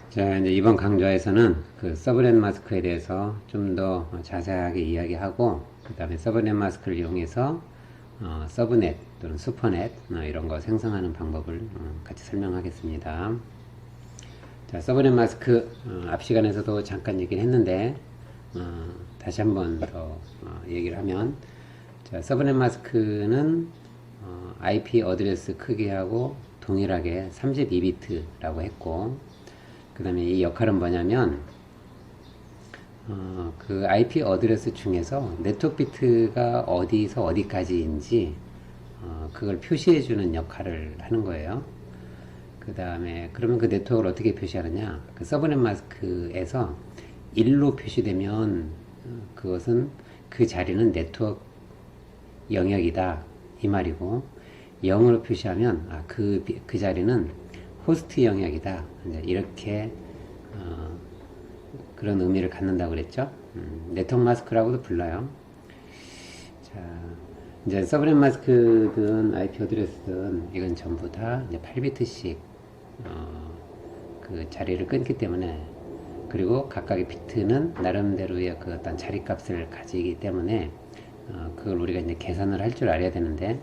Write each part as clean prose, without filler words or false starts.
자, 이제 이번 강좌에서는 그 서브넷 마스크에 대해서 좀 더 자세하게 이야기하고, 그 다음에 서브넷 마스크를 이용해서 서브넷 또는 슈퍼넷 이런 거 생성하는 방법을 같이 설명하겠습니다. 자, 서브넷 마스크 앞 시간에서도 잠깐 얘기를 했는데 다시 한번 더 얘기를 하면, 자, 서브넷 마스크는 IP 어드레스 크기하고 동일하게 32비트라고 했고, 그 다음에 이 역할은 뭐냐면 그 IP 어드레스 중에서 네트워크 비트가 어디서 어디까지인지 그걸 표시해 주는 역할을 하는 거예요. 그 다음에 그러면 그 네트워크를 어떻게 표시하느냐, 그 서브넷 마스크에서 1로 표시되면 그것은 그 자리는 네트워크 영역이다 이 말이고, 0으로 표시하면 그 자리는 호스트 영역이다, 이제 이렇게 그런 의미를 갖는다고 그랬죠. 네트워크 마스크라고도 불러요. 자, 이제 서브넷 마스크든 IP 어드레스든 이건 전부 다 이제 8비트씩 그 자리를 끊기 때문에, 그리고 각각의 비트는 나름대로의 그 어떤 자리값을 가지기 때문에 그걸 우리가 이제 계산을 할 줄 알아야 되는데,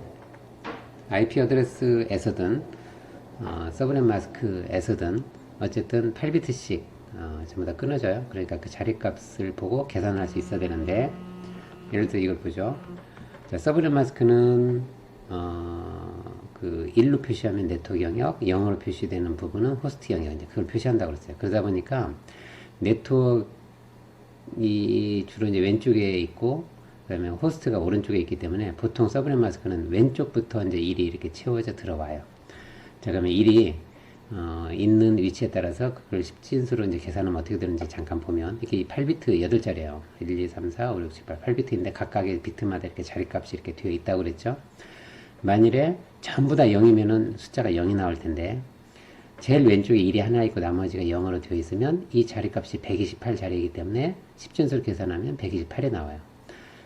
IP 어드레스에서든 서브넷 마스크에서든 어쨌든 8비트씩 전부 다 끊어져요. 그러니까 그 자리값을 보고 계산할 수 있어야 되는데, 예를 들어 이걸 보죠. 자, 서브넷 마스크는 그 1로 표시하면 네트워크 영역, 0으로 표시되는 부분은 호스트 영역, 이제 그걸 표시한다고 그랬어요. 그러다 보니까 네트워크이 주로 이제 왼쪽에 있고, 그 다음에 호스트가 오른쪽에 있기 때문에 보통 서브넷 마스크는 왼쪽부터 이제 1이 이렇게 채워져 들어와요. 자, 그러면 1이 있는 위치에 따라서 그걸 10진수로 이제 계산하면 어떻게 되는지 잠깐 보면, 이게 8비트 8자리예요. 1, 2, 3, 4, 5, 6, 7, 8, 8비트인데 각각의 비트마다 이렇게 자리값이 이렇게 되어 있다고 그랬죠. 만일에 전부 다 0이면은 숫자가 0이 나올 텐데, 제일 왼쪽에 1이 하나 있고 나머지가 0으로 되어 있으면 이 자리값이 128 자리이기 때문에 10진수로 계산하면 128이 나와요.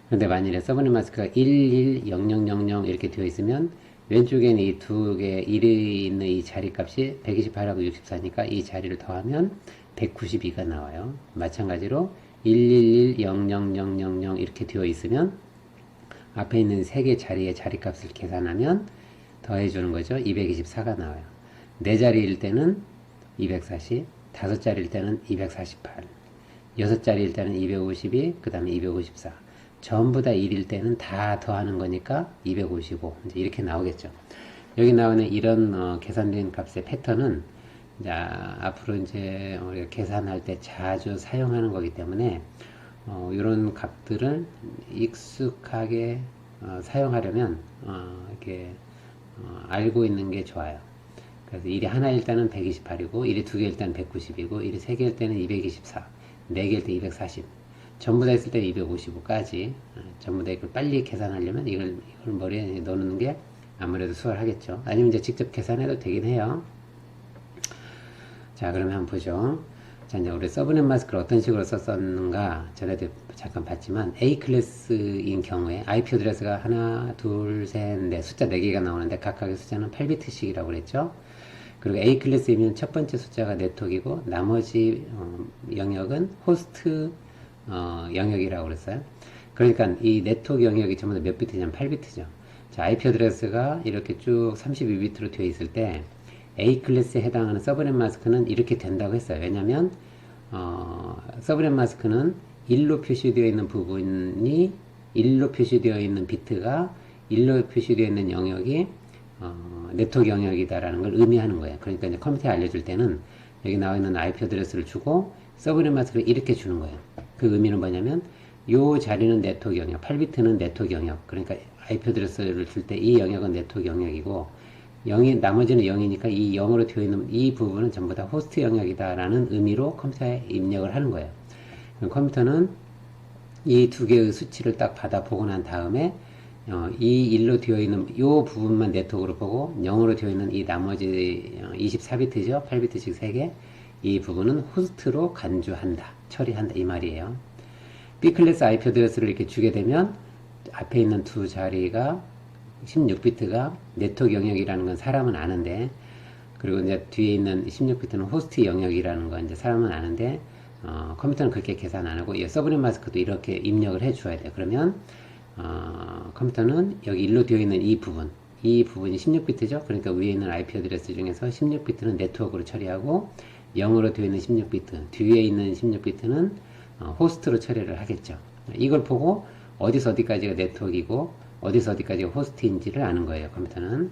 그런데 만일에 서브넷 마스크가 110000 이렇게 되어 있으면 왼쪽에는 이 두 개 1이 있는 이 자리값이 128하고 64니까 이 자리를 더하면 192가 나와요. 마찬가지로 11100000 이렇게 되어 있으면 앞에 있는 세 개 자리의 자리값을 계산하면 더해주는 거죠. 224가 나와요. 4자리일 때는 240, 5자리일 때는 248, 6자리일 때는 252, 그 다음에 254. 전부 다 1일 때는 다 더하는 거니까 255, 이제 이렇게 나오겠죠. 여기 나오는 이런 계산된 값의 패턴은 이제 앞으로 이제 우리가 계산할 때 자주 사용하는 거기 때문에 이런 값들을 익숙하게 사용하려면 이렇게 알고 있는 게 좋아요. 그래서 1이 하나일 때는 128이고, 1이 두 개일 때는 190이고, 1이 세 개일 때는 224, 네 개일 때 240, 전부 다 있을 때 255까지 전부 다 이걸 빨리 계산하려면 이걸 머리에 넣는 게 아무래도 수월하겠죠. 아니면 이제 직접 계산해도 되긴 해요. 자, 그러면 한번 보죠. 자, 이제 우리 서브넷 마스크를 어떤 식으로 썼었는가 전에도 잠깐 봤지만, A 클래스인 경우에 IP 어드레스가 하나, 둘, 셋, 넷 숫자 4개가 나오는데 각각의 숫자는 8비트씩이라고 그랬죠. 그리고 A 클래스이면 첫 번째 숫자가 네트워크이고 나머지 영역은 호스트 영역이라고 그랬어요. 그러니까 이 네트워크 영역이 전부 다 몇 비트냐면 8비트죠. 자, IP 어드레스가 이렇게 쭉 32비트로 되어 있을 때 A 클래스에 해당하는 서브넷 마스크는 이렇게 된다고 했어요. 왜냐면 서브넷 마스크는 1로 표시되어 있는 부분이 1로 표시되어 있는 비트가 1로 표시되어 있는 영역이 네트워크 영역이다라는 걸 의미하는 거예요. 그러니까 이제 컴퓨터에 알려줄 때는 여기 나와 있는 IP 어드레스를 주고 서브넷 마스크를 이렇게 주는 거예요. 그 의미는 뭐냐면 요 자리는 네트워크 영역, 8비트는 네트워크 영역. 그러니까 IP 어드레스를 줄 때 이 영역은 네트워크 영역이고, 나머지는 0이니까 이 0으로 되어 있는 이 부분은 전부 다 호스트 영역이다라는 의미로 컴퓨터에 입력을 하는 거예요. 컴퓨터는 이 두 개의 수치를 딱 받아 보고 난 다음에 이 1로 되어 있는 이 부분만 네트워크로 보고, 0으로 되어 있는 이 나머지 24비트죠. 8비트씩 3개. 이 부분은 호스트로 간주한다, 처리한다 이 말이에요. B 클래스 IP 어드레스를 이렇게 주게 되면 앞에 있는 두 자리가 16비트가 네트워크 영역이라는 건 사람은 아는데, 그리고 이제 뒤에 있는 16비트는 호스트 영역이라는 거 이제 사람은 아는데 컴퓨터는 그렇게 계산 안 하고 이 서브넷 마스크도 이렇게 입력을 해 줘야 돼요. 그러면 컴퓨터는 여기 일로 되어 있는 이 부분이 16비트죠. 그러니까 위에 있는 IP 어드레스 중에서 16비트는 네트워크로 처리하고 0으로 되어 있는 16비트, 뒤에 있는 16비트는 호스트로 처리를 하겠죠. 이걸 보고 어디서 어디까지가 네트워크이고 어디서 어디까지가 호스트인지를 아는 거예요. 컴퓨터는.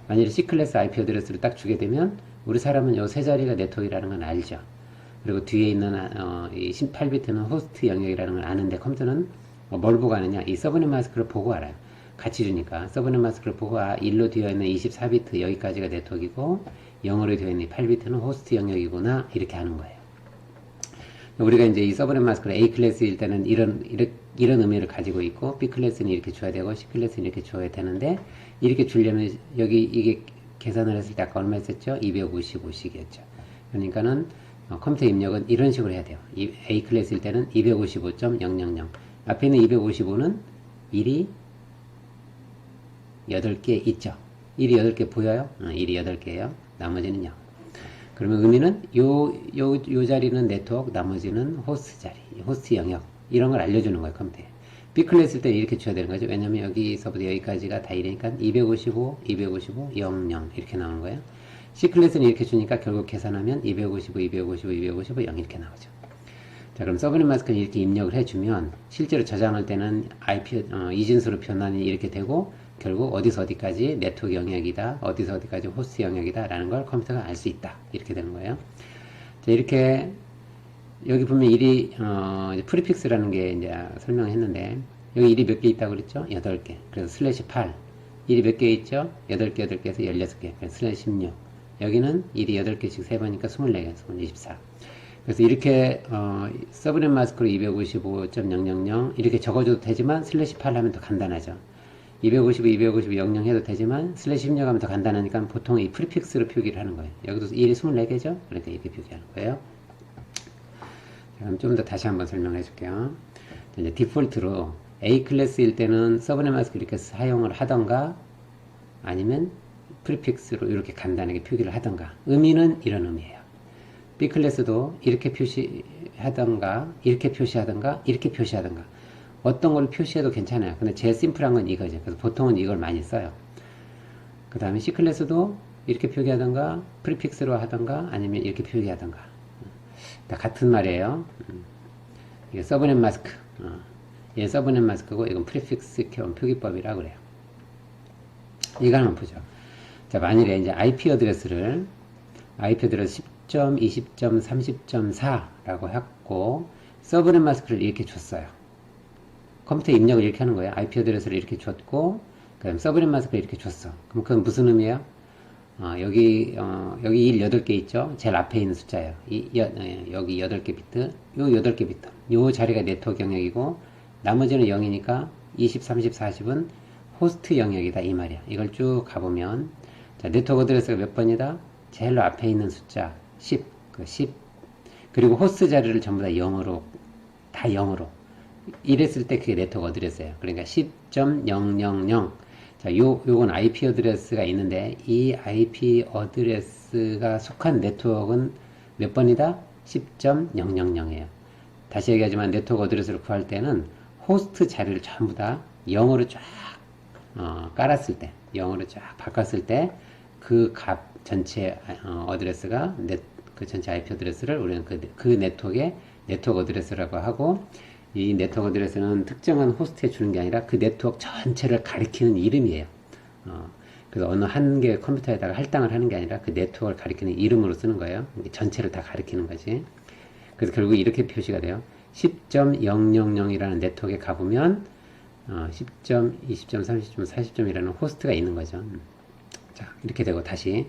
만약에 C클래스 IP 어드레스를 딱 주게 되면 우리 사람은 요 세 자리가 네트워크라는 건 알죠. 그리고 뒤에 있는 이 18비트는 호스트 영역이라는 걸 아는데 컴퓨터는 뭘 보고 아느냐? 이 서브넷 마스크를 보고 알아요. 같이 주니까 서브넷 마스크를 보고 1로 되어 있는 24비트 여기까지가 네트워크이고 0으로 되어 있는 8비트는 호스트 영역이구나 이렇게 하는 거예요. 우리가 이제 이 서브넷 마스크를 A 클래스일 때는 이런 의미를 가지고 있고 B 클래스는 이렇게 줘야 되고 C 클래스는 이렇게 줘야 되는데 이렇게 주려면 여기 이게 계산을 했을 때 아까 얼마 했었죠? 255씩이었죠. 그러니까는 컴퓨터 입력은 이런 식으로 해야 돼요. A 클래스일 때는 255.000 앞에 있는 255는 1이 8개 있죠. 1이 8개 보여요? 1이 8개예요. 나머지는 0. 그러면 의미는 요 자리는 네트워크, 나머지는 호스트 자리, 호스트 영역 이런 걸 알려주는 거예요. 컴퓨터에. B 클래스일 때는 이렇게 줘야 되는 거죠. 왜냐면 여기서부터 여기까지가 다 1이니까 255, 255, 00 이렇게 나오는 거예요. C 클래스는 이렇게 주니까 결국 계산하면 255, 255, 255, 0 이렇게 나오죠. 자, 그럼 서브넷 마스크는 이렇게 입력을 해주면 실제로 저장할 때는 IP 이진수로 변환이 이렇게 되고 결국 어디서 어디까지 네트워크 영역이다, 어디서 어디까지 호스트 영역이다 라는 걸 컴퓨터가 알 수 있다 이렇게 되는 거예요. 자, 이렇게 여기 보면 일이 프리픽스라는 게 이제 설명을 했는데 여기 일이 몇 개 있다고 그랬죠? 8개. 그래서 슬래시 8 일이 몇 개 있죠? 8개, 8개에서 16개. 그래서 슬래시 16 여기는 일이 8개씩 세보니까 24개, 24 그래서 이렇게 서브넷 마스크로 255.000 이렇게 적어줘도 되지만 슬래시 8 하면 더 간단하죠. 255, 255, 00 해도 되지만 슬래시 16 하면 더 간단하니까 보통 이 프리픽스로 표기를 하는 거예요. 여기도 1이 24개죠? 그러니까 이렇게 표기하는 거예요. 자, 그럼 좀 더 다시 한번 설명해 줄게요. 이제 디폴트로 A 클래스일 때는 서브넷 마스크 이렇게 사용을 하던가 아니면 프리픽스로 이렇게 간단하게 표기를 하던가 의미는 이런 의미예요. B 클래스도 이렇게 표시하던가 이렇게 표시하던가 이렇게 표시하던가 어떤 걸 표시해도 괜찮아요. 근데 제일 심플한 건 이거죠. 그래서 보통은 이걸 많이 써요. 그 다음에 C 클래스도 이렇게 표기하던가 프리픽스로 하던가 아니면 이렇게 표기하던가 다 같은 말이에요. 이게 서브넷 마스크 얘 서브넷 마스크고 이건 프리픽스 표기법이라고 그래요. 이거 한번 보죠. 자, 만일에 이제 IP 어드레스 10점, 20점, 30.4라고 했고 서브넷 마스크를 이렇게 줬어요. 컴퓨터 입력을 이렇게 하는 거예요. IP 어드레스를 이렇게 줬고 그다음 서브넷 마스크를 이렇게 줬어. 그럼 그건 무슨 의미예요? 여기 1 8개 있죠? 제일 앞에 있는 숫자예요. 여기 8개 비트, 요 8개 비트. 요 자리가 네트워크 영역이고 나머지는 0이니까 20, 30, 40은 호스트 영역이다 이 말이야. 이걸 쭉 가보면 자, 네트워크 어드레스가 몇 번이다? 제일 앞에 있는 숫자 10, 그 10. 그리고 호스트 자리를 전부 다 0으로 다 0으로 이랬을 때 그게 네트워크 어드레스예요. 그러니까 10.000 자, 요건 IP 어드레스가 있는데 이 IP 어드레스가 속한 네트워크는 몇 번이다? 10.000이에요. 다시 얘기하지만 네트워크 어드레스를 구할 때는 호스트 자리를 전부 다 0으로 쫙 깔았을 때 0으로 쫙 바꿨을 때 그 값 전체 어드레스가 그 전체 IP 어드레스를 우리는 그 네트워크의 네트워크 어드레스라고 하고 이 네트워크 어드레스는 특정한 호스트에 주는 게 아니라 그 네트워크 전체를 가리키는 이름이에요. 그래서 어느 한 개의 컴퓨터에다가 할당을 하는 게 아니라 그 네트워크를 가리키는 이름으로 쓰는 거예요. 전체를 다 가리키는 거지. 그래서 결국 이렇게 표시가 돼요. 10.000이라는 네트워크에 가보면 10점, 20점, 30점, 40점이라는 호스트가 있는 거죠. 자, 이렇게 되고 다시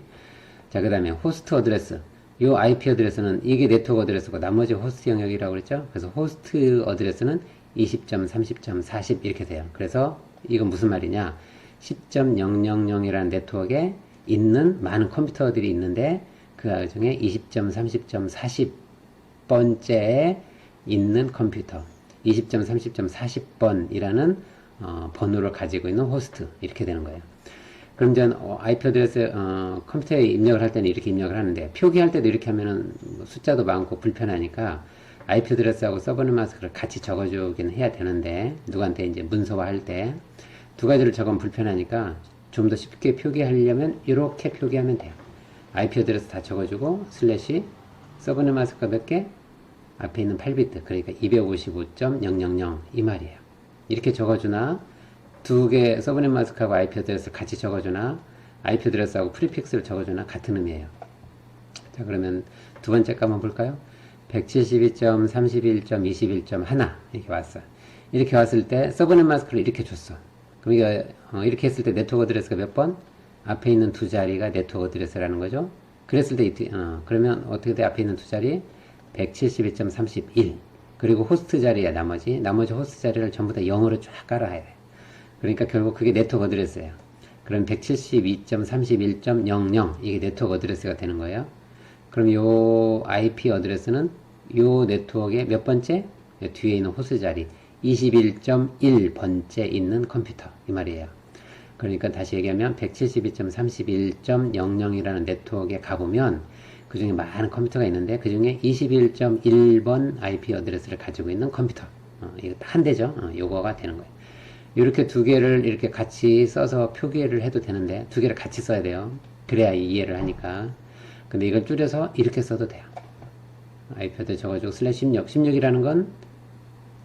자, 그 다음에 호스트 어드레스 요 IP 어드레스는 이게 네트워크 어드레스고 나머지 호스트 영역이라고 그랬죠. 그래서 호스트 어드레스는 20점, 30점, 40 이렇게 돼요. 그래서 이건 무슨 말이냐 10.000이라는 네트워크에 있는 많은 컴퓨터들이 있는데 그 중에 20점, 30점, 40번째에 있는 컴퓨터 20점, 30점, 40번이라는 번호를 가지고 있는 호스트 이렇게 되는 거예요. 그럼 이제 IP 어드레스 컴퓨터에 입력을 할 때는 이렇게 입력을 하는데 표기할 때도 이렇게 하면은 뭐 숫자도 많고 불편하니까 IP 어드레스하고 서브넷 마스크를 같이 적어주긴 해야 되는데 누구한테 이제 문서화할 때 두 가지를 적으면 불편하니까 좀 더 쉽게 표기하려면 이렇게 표기하면 돼요. IP 어드레스 다 적어주고 슬래시 서브넷 마스크가 몇 개? 앞에 있는 8비트 그러니까 255.000 이 말이에요. 이렇게 적어주나 두 개 서브넷 마스크하고 IP 어드레스를 같이 적어주나 IP 어드레스하고 프리픽스를 적어주나 같은 의미예요. 자 그러면 두 번째 거 한번 볼까요? 172.31.21.1 이렇게 왔어. 이렇게 왔을 때 서브넷 마스크를 이렇게 줬어. 그럼 이거 이렇게 했을 때 네트워크 어드레스가 몇 번? 앞에 있는 두 자리가 네트워크 어드레스라는 거죠. 그랬을 때 그러면 어떻게 돼? 앞에 있는 두 자리 172.31 그리고 호스트 자리야 나머지 호스트 자리를 전부 다 0으로 쫙 깔아야 돼. 그러니까 결국 그게 네트워크 어드레스예요. 그럼 172.31.00 이게 네트워크 어드레스가 되는 거예요. 그럼 요 IP 어드레스는 요 네트워크의 몇 번째? 뒤에 있는 호스트 자리 21.1번째 있는 컴퓨터 이 말이에요. 그러니까 다시 얘기하면 172.31.00이라는 네트워크에 가보면 그 중에 많은 컴퓨터가 있는데 그 중에 21.1번 IP 어드레스를 가지고 있는 컴퓨터 이거 한 대죠. 요거가 되는 거예요. 이렇게 두 개를 이렇게 같이 써서 표기를 해도 되는데 두 개를 같이 써야 돼요. 그래야 이해를 하니까. 근데 이걸 줄여서 이렇게 써도 돼요. IP 어드레스 적어주고 슬래시 16이라는 건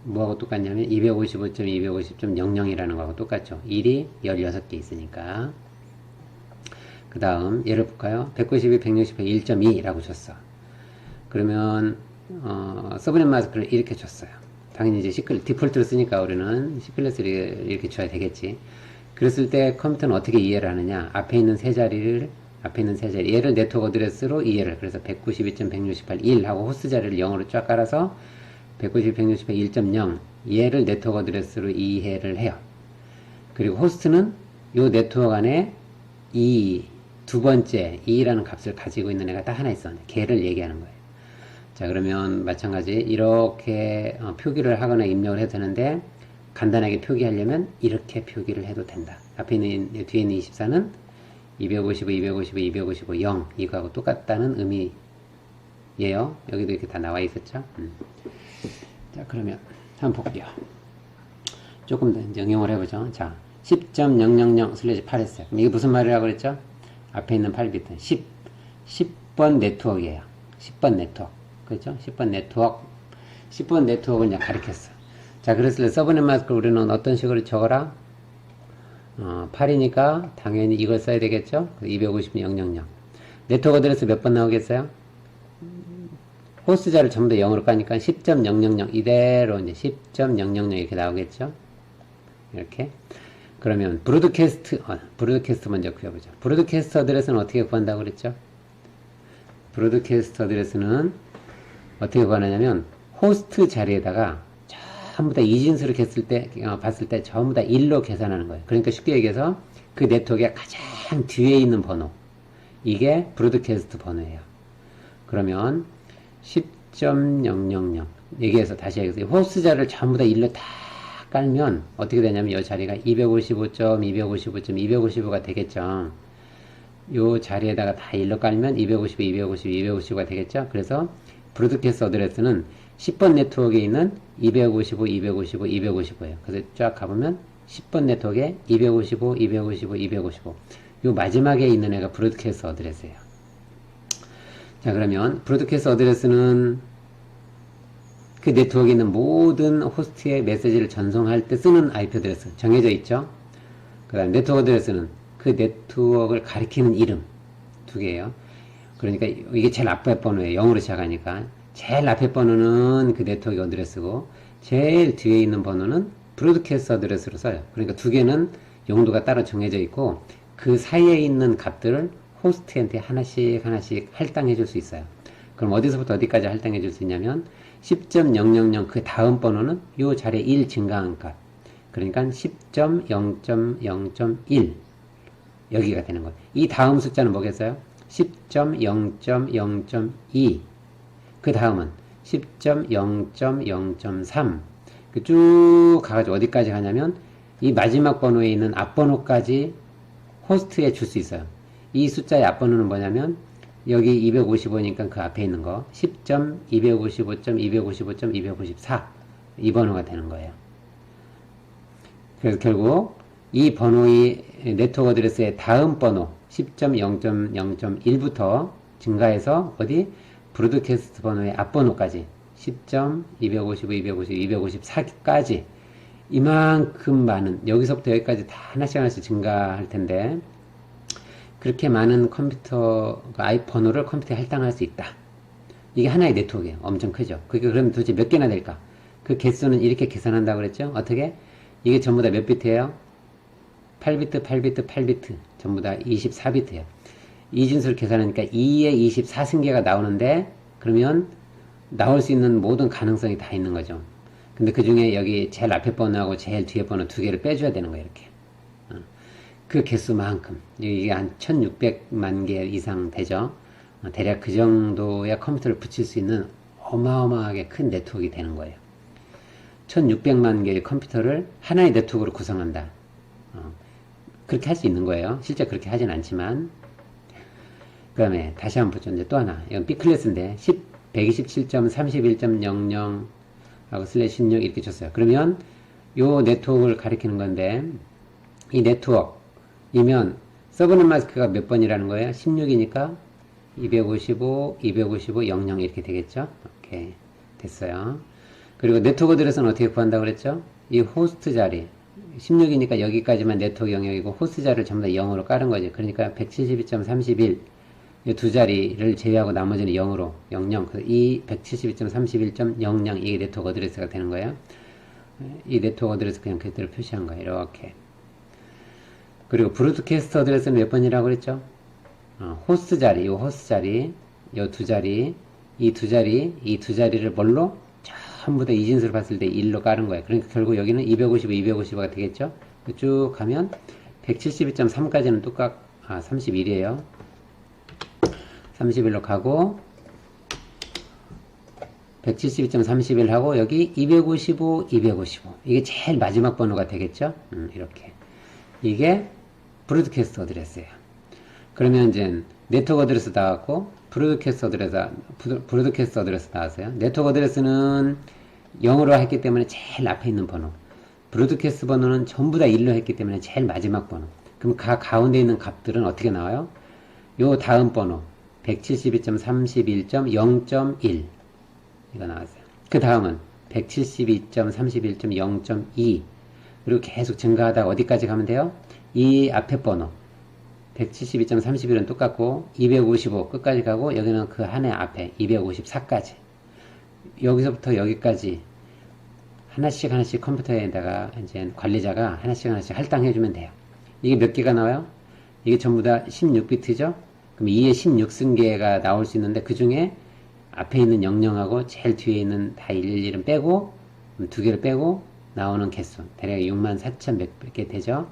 뭐하고 똑같냐면 255.250.00이라는 거하고 똑같죠. 1이 16개 있으니까. 그 다음 예를 볼까요? 192, 168, 1.2라고 줬어. 그러면 서브넷 마스크를 이렇게 줬어요. 당연히 이제 디폴트로 쓰니까 우리는 시클래스를 이렇게 줘야 되겠지. 그랬을 때 컴퓨터는 어떻게 이해를 하느냐? 앞에 있는 세 자리 얘를 네트워크 어드레스로 이해를. 그래서 192.168.1 하고 호스트 자리를 0으로 쫙 깔아서 192, 168, 1.0 얘를 네트워크 어드레스로 이해를 해요. 그리고 호스트는 이 네트워크 안에 두 번째 2라는 값을 가지고 있는 애가 딱 하나 있어. 걔를 얘기하는 거예요. 자 그러면 마찬가지 이렇게 표기를 하거나 입력을 해도 되는데 간단하게 표기하려면 이렇게 표기를 해도 된다. 앞에 있는 뒤에 있는 24는 255, 255, 255, 0 이거하고 똑같다는 의미예요. 여기도 이렇게 다 나와 있었죠. 자 그러면 한번 볼게요. 조금 더 이제 응용을 해보죠. 자 10.000/8 했어요. 그럼 이게 무슨 말이라고 그랬죠? 앞에 있는 8비트 10번 네트워크예요. 10번 네트워크 그렇죠? 10번 네트워크를 그냥 가리켰어. 자 그랬을 때 서브넷 마스크 우리는 어떤 식으로 적어라? 8이니까 당연히 이걸 써야 되겠죠? 250.000 네트워크 어드레스 몇 번 나오겠어요? 호스트 자를 전부 다 0으로 까니까 10.000 이대로 이제 10.000 이렇게 나오겠죠? 이렇게. 그러면 브로드캐스트 먼저 구해보죠. 브로드캐스트 어드레스는 어떻게 구한다고 그랬죠? 브로드캐스트 어드레스는 어떻게 구하느냐면 호스트 자리에다가 전부 다 이진수를 봤을 때 전부 다 1로 계산하는 거예요. 그러니까 쉽게 얘기해서 그 네트워크의 가장 뒤에 있는 번호 이게 브로드캐스트 번호예요. 그러면 10.000 얘기해서 다시 얘기해서 호스트 자리를 전부 다 1로 다 깔면 어떻게 되냐면 이 자리가 255.255.255가 되겠죠. 이 자리에다가 다 1로 깔면 255 되겠죠. 그래서 브로드캐스트 어드레스는 10번 네트워크에 있는 255예요. 그래서 쫙 가보면 10번 네트워크에 255 이 마지막에 있는 애가 브로드캐스트 어드레스예요. 자 그러면 브로드캐스트 어드레스는 그 네트워크에 있는 모든 호스트의 메시지를 전송할 때 쓰는 IP 어드레스 정해져 있죠. 그 다음 네트워크 어드레스는 그 네트워크를 가리키는 이름 두 개예요. 그러니까 이게 제일 앞에 번호예요. 0으로 시작하니까 제일 앞에 번호는 그 네트워크 어드레스고 제일 뒤에 있는 번호는 브로드캐스트 어드레스로 써요. 그러니까 두 개는 용도가 따로 정해져 있고 그 사이에 있는 값들을 호스트한테 하나씩 할당해 줄 수 있어요. 그럼 어디서부터 어디까지 할당해 줄 수 있냐면 10.000 그 다음 번호는 이 자리에 1 증가한 값 그러니까 10.0.0.1 여기가 되는 거예요. 이 다음 숫자는 뭐겠어요? 10.0.0.2 그 다음은 10.0.0.3 쭉 가가지고 어디까지 가냐면 이 마지막 번호에 있는 앞번호까지 호스트에 줄 수 있어요. 이 숫자의 앞번호는 뭐냐면 여기 255니까 그 앞에 있는 거 10.255.255.254 이 번호가 되는 거예요. 그래서 결국 이 번호의 네트워크 어드레스의 다음 번호 10.0.0.1부터 증가해서 어디 브로드캐스트 번호의 앞번호까지 10.255, 250, 254까지 이만큼 많은 여기서부터 여기까지 다 하나씩 증가할 텐데 그렇게 많은 컴퓨터 번호를 컴퓨터에 할당할 수 있다. 이게 하나의 네트워크예요. 엄청 크죠. 그게 그럼 도대체 몇 개나 될까? 그 개수는 이렇게 계산한다고 그랬죠. 어떻게? 이게 전부 다 몇 비트예요? 8비트, 8비트, 8비트. 전부 다 24비트예요. 이진수를 계산하니까 2의 24승계가 나오는데 그러면 나올 수 있는 모든 가능성이 다 있는 거죠. 근데 그 중에 여기 제일 앞에 번호하고 제일 뒤에 번호 두 개를 빼줘야 되는 거예요. 이렇게. 그 개수만큼. 이게 한 1600만 개 이상 되죠. 대략 그 정도의 컴퓨터를 붙일 수 있는 어마어마하게 큰 네트워크가 되는 거예요. 1600만 개의 컴퓨터를 하나의 네트워크로 구성한다. 그렇게 할 수 있는 거예요. 실제 그렇게 하진 않지만. 그 다음에 다시 한번 보죠. 이제 또 하나. 이건 B클래스인데 127.31.00 하고 슬래시 16 이렇게 줬어요. 그러면 요 네트워크를 가리키는 건데 이 네트워크이면 서브넷 마스크가 몇 번이라는 거예요? 16이니까 255, 255, 00 이렇게 되겠죠? 오케이. 됐어요. 그리고 네트워크 어드레스는 어떻게 구한다고 그랬죠? 이 호스트 자리 16이니까 여기까지만 네트워크 영역이고 호스트 자리를 전부 다 0으로 깔은 거지. 그러니까 172.31 이 두 자리를 제외하고 나머지는 0으로 00. 이 172.31.00 이게 네트워크 어드레스가 되는 거예요. 이 네트워크 어드레스 그냥 그대로 표시한 거예요. 이렇게. 그리고 브로드캐스트 어드레스는 몇 번이라고 그랬죠? 호스트 자리, 이 호스트 자리, 이 두 자리, 이 두 자리, 이 두 자리를 뭘로? 전부 다 이진수를 봤을 때 1로 깔은 거예요. 그러니까 결국 여기는 255, 255가 되겠죠? 쭉 가면 172.3까지는 똑같, 31이에요. 31로 가고 172.31 하고 여기 255, 255 이게 제일 마지막 번호가 되겠죠? 이렇게 이게 브로드캐스트 어드레스예요. 그러면 이제 네트워크 어드레스 나왔고 브로드캐스트 어드레스 나왔어요. 네트워크 어드레스는 0으로 했기 때문에 제일 앞에 있는 번호, 브로드캐스트 번호는 전부 다 1로 했기 때문에 제일 마지막 번호. 그럼 가운데 있는 값들은 어떻게 나와요? 요 다음 번호 172.31.0.1 이거 나왔어요. 그 다음은 172.31.0.2 그리고 계속 증가하다가 어디까지 가면 돼요? 이 앞에 번호 172.31은 똑같고 255 끝까지 가고 여기는 그 한 해 앞에 254까지 여기서부터 여기까지 하나씩 컴퓨터에다가 이제 관리자가 하나씩 할당해주면 돼요. 이게 몇 개가 나와요? 이게 전부 다 16비트죠? 그럼 2의 16승계가 나올 수 있는데 그 중에 앞에 있는 00하고 제일 뒤에 있는 다 111은 빼고 두 개를 빼고 나오는 개수 대략 64,000 몇 개 되죠?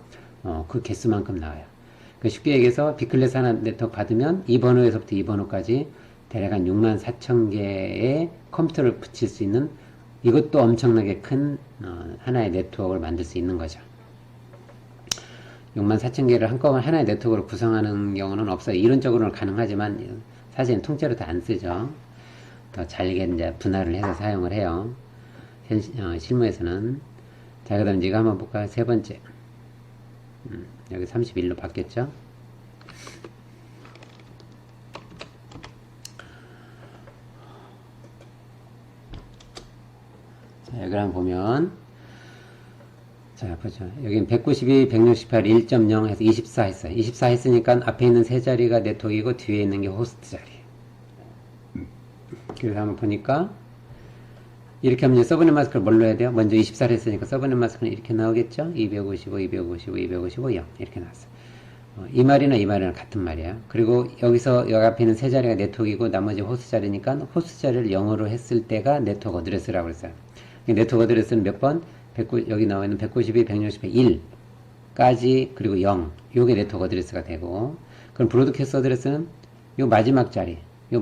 그 개수만큼 나와요. 쉽게 얘기해서 B클래스 하나 네트워크 받으면 이 번호에서부터 이 번호까지 대략 한 64,000개의 컴퓨터를 붙일 수 있는 이것도 엄청나게 큰 하나의 네트워크를 만들 수 있는 거죠. 64,000개를 한꺼번에 하나의 네트워크로 구성하는 경우는 없어요. 이론적으로는 가능하지만 사실은 통째로 다 안 쓰죠. 더 잘게 이제 분할을 해서 사용을 해요. 실무에서는. 자, 그 다음 이거 한번 볼까요? 세 번째. 여기 31로 바뀌었죠? 자, 여기 한번 보면 자, 보죠. 여기는 192, 168, 1.0 해서 24 했어요. 24 했으니까 앞에 있는 세 자리가 네트워크이고 뒤에 있는 게 호스트 자리. 그래서 한번 보니까 이렇게 하면 이제 서브넷 마스크를 뭘로 해야 돼요? 먼저 24를 했으니까 서브넷 마스크는 이렇게 나오겠죠? 255, 255, 255, 0 이렇게 나왔어요. 이 말이나 이 말이랑 같은 말이에요. 그리고 여기서 여기 앞에 있는 세 자리가 네트워크이고 나머지 호스트 자리니까 호스트 자리를 0으로 했을 때가 네트워크 어드레스라고 그랬어요. 네트워크 어드레스는 몇 번? 여기 나와 있는 192, 168, 1까지 그리고 0 요게 네트워크 어드레스가 되고 그럼 브로드캐스트 어드레스는 요 마지막 자리 이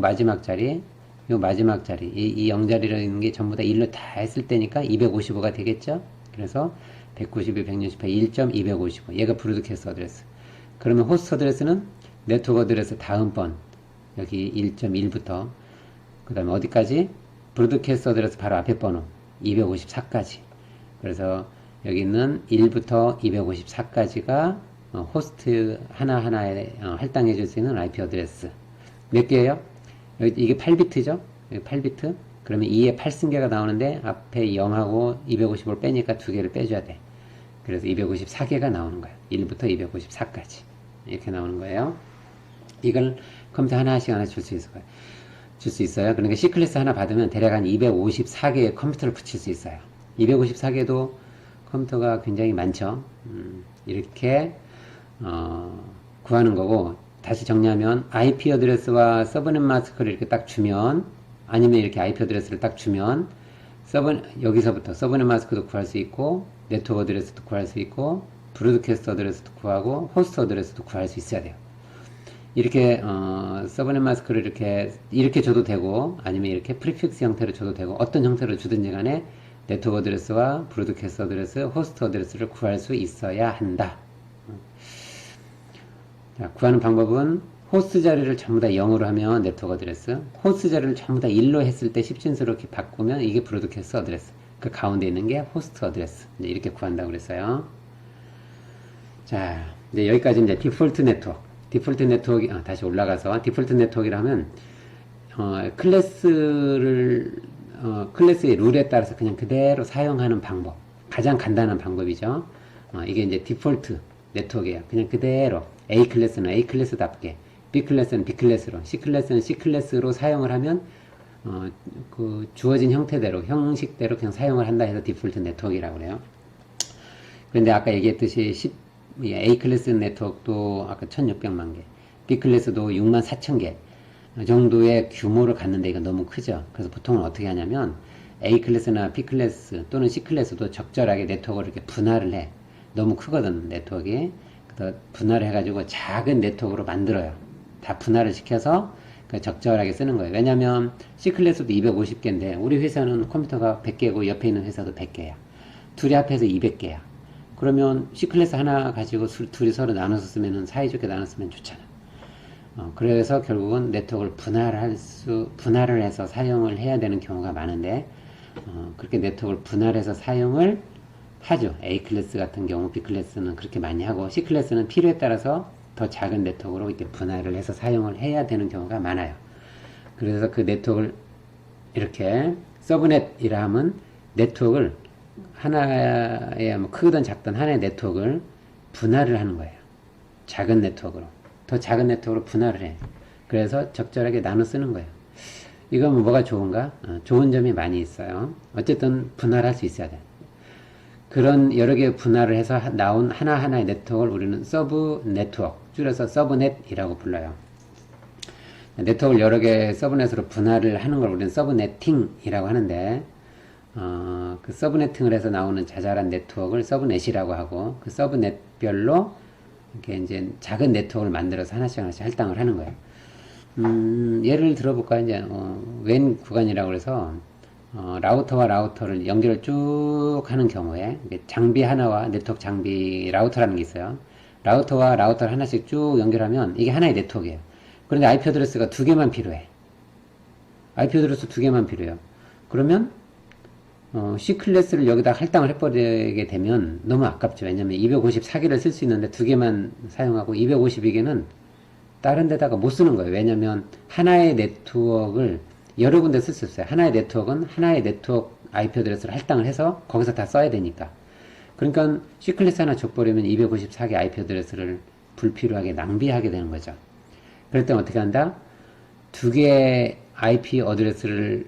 0자리라는 게 전부 다 1로 다 했을 때니까 255가 되겠죠? 그래서 192, 168, 1.255 얘가 브로드캐스트 어드레스. 그러면 호스트 어드레스는 네트워크 어드레스 다음번 여기 1.1부터 그 다음에 어디까지? 브로드캐스트 어드레스 바로 앞에 번호 254까지. 그래서 여기 있는 1부터 254까지가 호스트 하나하나에 할당해 줄 수 있는 IP 어드레스. 몇 개예요? 이게 8비트죠? 8비트. 그러면 2에 8승계가 나오는데 앞에 0하고 255를 빼니까 2개를 빼줘야 돼. 그래서 254개가 나오는 거예요. 1부터 254까지. 이렇게 나오는 거예요. 이걸 컴퓨터 하나씩 줄 수 있어요. 그러니까 C클래스 하나 받으면 대략 한 254개의 컴퓨터를 붙일 수 있어요. 254개도 컴퓨터가 굉장히 많죠. 이렇게 구하는 거고, 다시 정리하면 IP 어드레스와 서브넷 마스크를 이렇게 딱 주면, 아니면 이렇게 IP 어드레스를 딱 주면 여기서부터 서브넷 마스크도 구할 수 있고, 네트워크 어드레스도 구할 수 있고, 브로드캐스트 어드레스도 구하고, 호스트 어드레스도 구할 수 있어야 돼요. 이렇게 서브넷 마스크를 이렇게 줘도 되고, 아니면 이렇게 프리픽스 형태로 줘도 되고, 어떤 형태로 주든지 간에 네트워크 어드레스와 브로드캐스트 어드레스, 호스트 어드레스를 구할 수 있어야 한다. 자, 구하는 방법은 호스트 자리를 전부 다 0으로 하면 네트워크 어드레스, 호스트 자리를 전부 다 1로 했을 때 십진수로 이렇게 바꾸면 이게 브로드캐스트 어드레스, 그 가운데 있는 게 호스트 어드레스. 이제 이렇게 구한다고 그랬어요. 자, 이제 여기까지 이제 디폴트 네트워크. 디폴트 네트워크, 다시 올라가서 디폴트 네트워크를 하면 클래스의 룰에 따라서 그냥 그대로 사용하는 방법, 가장 간단한 방법이죠. 이게 이제 디폴트 네트워크예요. 그냥 그대로 A 클래스는 A 클래스답게, B 클래스는 B 클래스로, C 클래스는 C 클래스로 사용을 하면 그 주어진 형태대로, 형식대로 그냥 사용을 한다 해서 디폴트 네트워크라고 그래요. 그런데 아까 얘기했듯이 A 클래스 네트워크도 아까 1600만 개, B 클래스도 6만 4천 개 정도의 규모를 갖는데 이건 너무 크죠. 그래서 보통은 어떻게 하냐면 A 클래스나 B 클래스 또는 C 클래스도 적절하게 네트워크를 이렇게 분할을 해. 너무 크거든, 네트워크가. 그래서 분할을 해가지고 작은 네트워크로 만들어요. 다 분할을 시켜서 적절하게 쓰는 거예요. 왜냐면 C 클래스도 250개인데 우리 회사는 컴퓨터가 100개고 옆에 있는 회사도 100개야. 둘이 합해서 200개야. 그러면 C 클래스 하나 가지고 둘이 서로 나눠서 쓰면은 사이좋게 나눴으면 좋잖아. 그래서 결국은 네트워크를 분할을 해서 사용을 해야 되는 경우가 많은데, 그렇게 네트워크를 분할해서 사용을 하죠. A 클래스 같은 경우, B 클래스는 그렇게 많이 하고, C 클래스는 필요에 따라서 더 작은 네트워크로 이렇게 분할을 해서 사용을 해야 되는 경우가 많아요. 그래서 그 네트워크를 이렇게 서브넷이라 하면 네트워크를 하나의 뭐 크든 작든 하나의 네트워크를 분할을 하는 거예요. 작은 네트워크로. 더 작은 네트워크로 분할을 해. 그래서 적절하게 나눠 쓰는 거예요. 이건 뭐가 좋은가? 좋은 점이 많이 있어요. 어쨌든 분할할 수 있어야 돼. 그런 여러 개 분할을 해서 나온 하나하나의 네트워크를 우리는 서브 네트워크, 줄여서 서브넷이라고 불러요. 네트워크를 여러 개 서브넷으로 분할을 하는 걸 우리는 서브네팅이라고 하는데, 그 서브네팅을 해서 나오는 자잘한 네트워크를 서브넷이라고 하고, 그 서브넷별로 이렇게 이제 작은 네트워크를 만들어서 하나씩 할당을 하는 거예요. 예를 들어볼까? 이제, 웬 구간이라고 그래서, 라우터와 라우터를 연결을 쭉 하는 경우에, 장비 하나와 네트워크 장비, 라우터라는 게 있어요. 라우터와 라우터를 하나씩 쭉 연결하면 이게 하나의 네트워크예요. 그런데 IP 어드레스가 2개만 필요해. IP 어드레스 2개만 필요해요. 그러면, C 클래스를 여기다 할당을 해버리게 되면 너무 아깝죠. 왜냐면 254개를 쓸 수 있는데 2개만 사용하고 252개는 다른 데다가 못 쓰는 거예요. 왜냐면 하나의 네트워크를 여러 군데 쓸 수 있어요. 하나의 네트워크는 하나의 네트워크 IP 어드레스를 할당을 해서 거기서 다 써야 되니까. 그러니까 C 클래스 하나 줘버리면 254개 IP 어드레스를 불필요하게 낭비하게 되는 거죠. 그럴 땐 어떻게 한다? 2개의 IP 어드레스를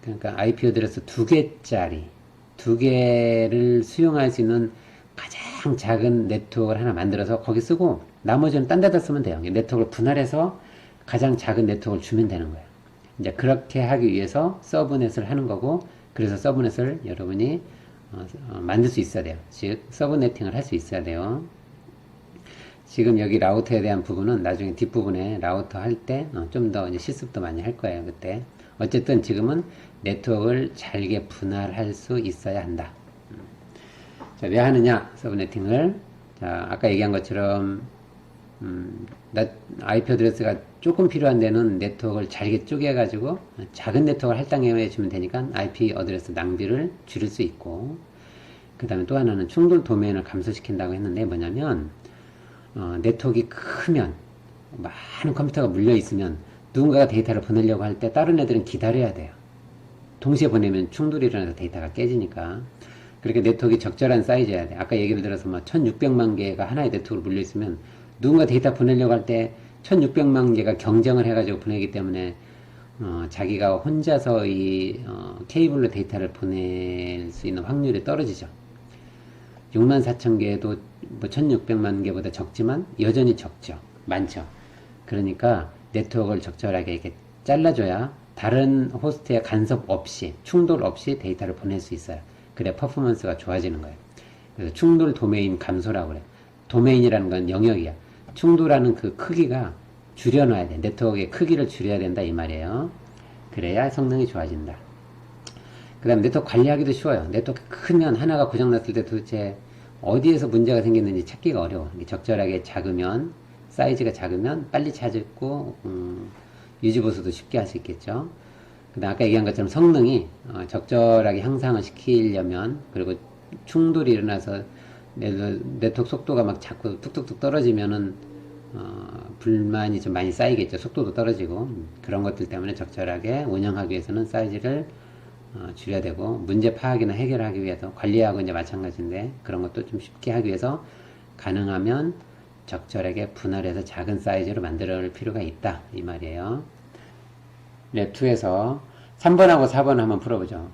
그러니까 IP 어드레스 2개짜리 2개를 수용할 수 있는 가장 작은 네트워크를 하나 만들어서 거기 쓰고 나머지는 딴 데다 쓰면 돼요. 네트워크를 분할해서 가장 작은 네트워크를 주면 되는 거예요. 이제 그렇게 하기 위해서 서브넷을 하는 거고, 그래서 서브넷을 여러분이 만들 수 있어야 돼요. 즉 서브네팅을 할 수 있어야 돼요. 지금 여기 라우터에 대한 부분은 나중에 뒷부분에 라우터 할 때 좀 더 이제 실습도 많이 할 거예요. 그때 어쨌든 지금은 네트워크를 잘게 분할할 수 있어야 한다. 자, 왜 하느냐? 서브네팅을 자, 아까 얘기한 것처럼 IP 어드레스가 조금 필요한 데는 네트워크를 잘게 쪼개가지고 작은 네트워크를 할당해 주면 되니까 IP 어드레스 낭비를 줄일 수 있고, 그 다음에 또 하나는 충돌 도메인을 감소시킨다고 했는데 뭐냐면 네트워크가 크면 많은 컴퓨터가 물려 있으면 누군가가 데이터를 보내려고 할 때 다른 애들은 기다려야 돼요. 동시에 보내면 충돌이 일어나서 데이터가 깨지니까. 그렇게 네트워크가 적절한 사이즈여야 돼. 아까 얘기를 들어서 1600만 개가 하나의 네트워크로 물려 있으면 누군가 데이터 보내려고 할 때 1600만 개가 경쟁을 해가지고 보내기 때문에 자기가 혼자서 이 케이블로 데이터를 보낼 수 있는 확률이 떨어지죠. 64,000개도 뭐 1600만 개보다 적지만 여전히 적죠. 많죠. 그러니까 네트워크를 적절하게 이렇게 잘라줘야 다른 호스트의 간섭 없이, 충돌 없이 데이터를 보낼 수 있어요. 그래 퍼포먼스가 좋아지는 거예요. 그래서 충돌 도메인 감소라고 그래요. 도메인이라는 건 영역이야. 충돌하는 그 크기가 줄여놔야 돼. 네트워크의 크기를 줄여야 된다 이 말이에요. 그래야 성능이 좋아진다. 그 다음에 네트워크 관리하기도 쉬워요. 네트워크 크면 하나가 고장났을 때 도대체 어디에서 문제가 생겼는지 찾기가 어려워. 적절하게 작으면, 사이즈가 작으면 빨리 찾고 유지보수도 쉽게 할 수 있겠죠. 그 다음 아까 얘기한 것처럼 성능이 적절하게 향상을 시키려면, 그리고 충돌이 일어나서 네트워크 속도가 막 자꾸 뚝뚝뚝 떨어지면은 불만이 좀 많이 쌓이겠죠. 속도도 떨어지고. 그런 것들 때문에 적절하게 운영하기 위해서는 사이즈를 줄여야 되고, 문제 파악이나 해결하기 위해서, 관리하고 이제 마찬가지인데 그런 것도 좀 쉽게 하기 위해서 가능하면 적절하게 분할해서 작은 사이즈로 만들 필요가 있다 이 말이에요. 랩 2에서 3번하고 4번 한번 풀어보죠.